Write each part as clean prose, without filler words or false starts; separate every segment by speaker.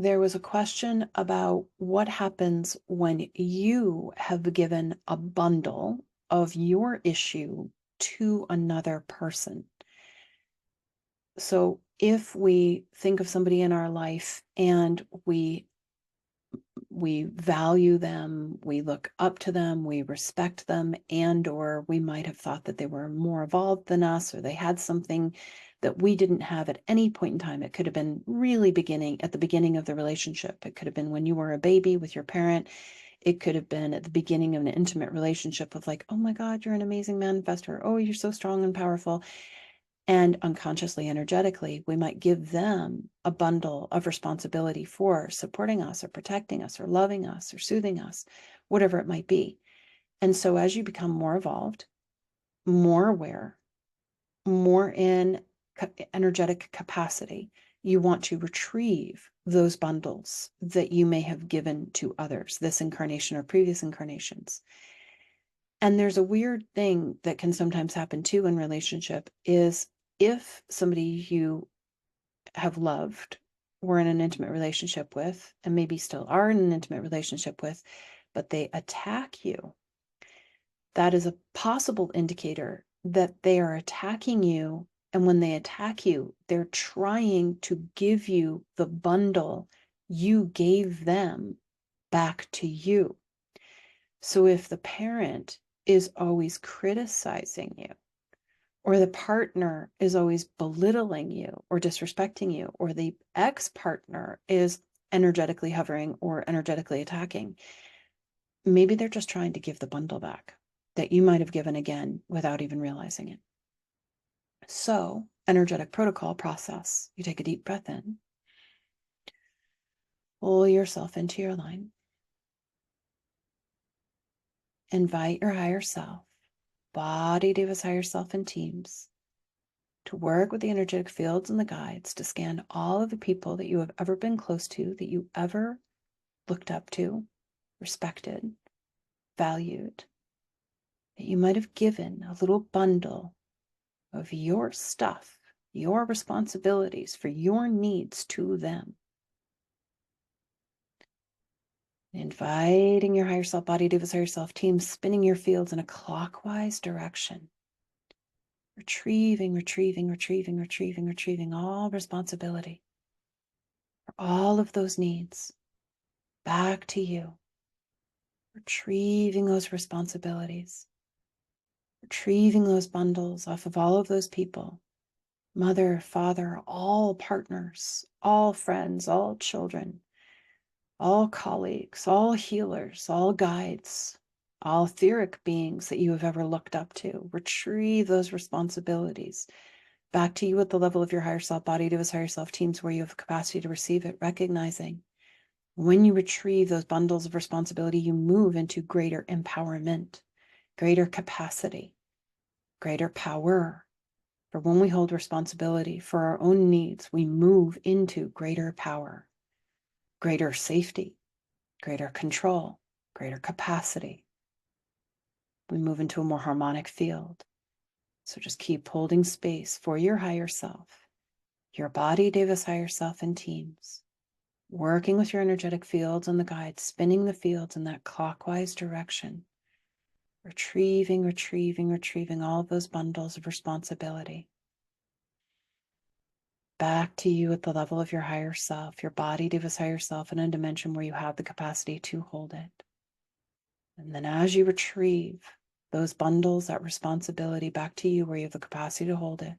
Speaker 1: there was a question about what happens when you have given a bundle of your issue to another person. So if we think of somebody in our life and we value them, we look up to them, we respect them, and or we might have thought that they were more evolved than us, or they had something that we didn't have at any point in time. It could have been really at the beginning of the relationship. It could have been when you were a baby with your parent. It could have been at the beginning of an intimate relationship of like, oh my God, you're an amazing manifestor. Oh, you're so strong and powerful. And unconsciously, energetically, we might give them a bundle of responsibility for supporting us or protecting us or loving us or soothing us, whatever it might be. And so as you become more evolved, more aware, more in energetic capacity, you want to retrieve those bundles that you may have given to others, this incarnation or previous incarnations. And there's a weird thing that can sometimes happen too in relationship is if somebody you have loved, were in an intimate relationship with, and maybe still are in an intimate relationship with, but they attack you, that is a possible indicator that they are attacking you. And when they attack you, they're trying to give you the bundle you gave them back to you. So if the parent is always criticizing you, or the partner is always belittling you or disrespecting you, or the ex-partner is energetically hovering or energetically attacking, maybe they're just trying to give the bundle back that you might have given again without even realizing it. So, energetic protocol process, you take a deep breath in, pull yourself into your line, invite your higher self, body Deva's higher self in teams, to work with the energetic fields and the guides to scan all of the people that you have ever been close to, that you ever looked up to, respected, valued, that you might have given a little bundle of your stuff, your responsibilities for your needs to them. Inviting your higher self, body, Deva's higher self team, spinning your fields in a clockwise direction. Retrieving all responsibility for all of those needs back to you. Retrieving those responsibilities. Retrieving those bundles off of all of those people. Mother, father, all partners, all friends, all children, all colleagues, all healers, all guides, all etheric beings that you have ever looked up to. Retrieve those responsibilities back to you at the level of your higher self, body to his higher self teams where you have capacity to receive it, recognizing when you retrieve those bundles of responsibility, you move into greater empowerment, greater capacity, greater power. For when we hold responsibility for our own needs, we move into greater power, greater safety, greater control, greater capacity. We move into a more harmonic field. So just keep holding space for your higher self, your body, Deva's higher self in teams, working with your energetic fields and the guides, spinning the fields in that clockwise direction, retrieving all of those bundles of responsibility back to you at the level of your higher self, your body, Deva's higher self, in a dimension where you have the capacity to hold it. And then as you retrieve those bundles, that responsibility back to you where you have the capacity to hold it,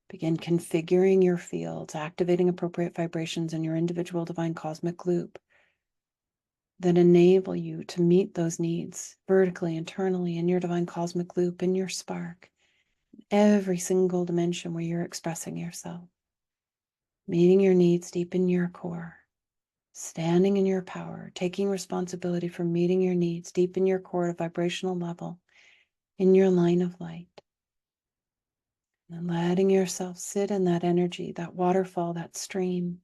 Speaker 1: begin configuring your fields, activating appropriate vibrations in your individual divine cosmic loop that enable you to meet those needs vertically, internally, in your divine cosmic loop, in your spark, every single dimension where you're expressing yourself. Meeting your needs deep in your core, standing in your power, taking responsibility for meeting your needs deep in your core at a vibrational level, in your line of light. And letting yourself sit in that energy, that waterfall, that stream,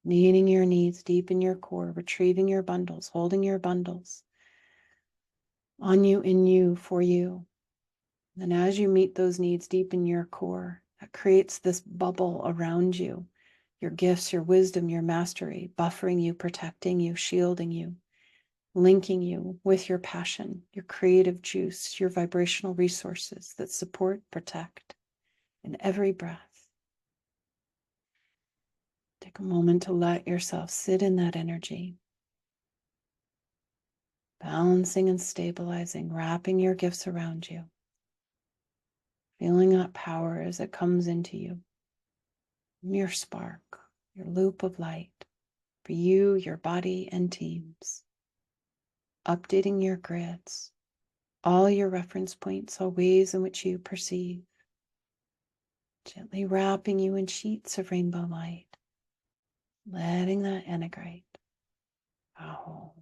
Speaker 1: meeting your needs deep in your core, retrieving your bundles, holding your bundles on you, in you, for you. And as you meet those needs deep in your core, that creates this bubble around you your gifts, your wisdom, your mastery, buffering you, protecting you, shielding you, linking you with your passion, your creative juice, your vibrational resources that support, protect in every breath. Take a moment to let yourself sit in that energy, balancing and stabilizing, wrapping your gifts around you, feeling that power as it comes into you, your spark, your loop of light for you, your body, and teams. Updating your grids, all your reference points, all ways in which you perceive, gently wrapping you in sheets of rainbow light, letting that integrate. Aho.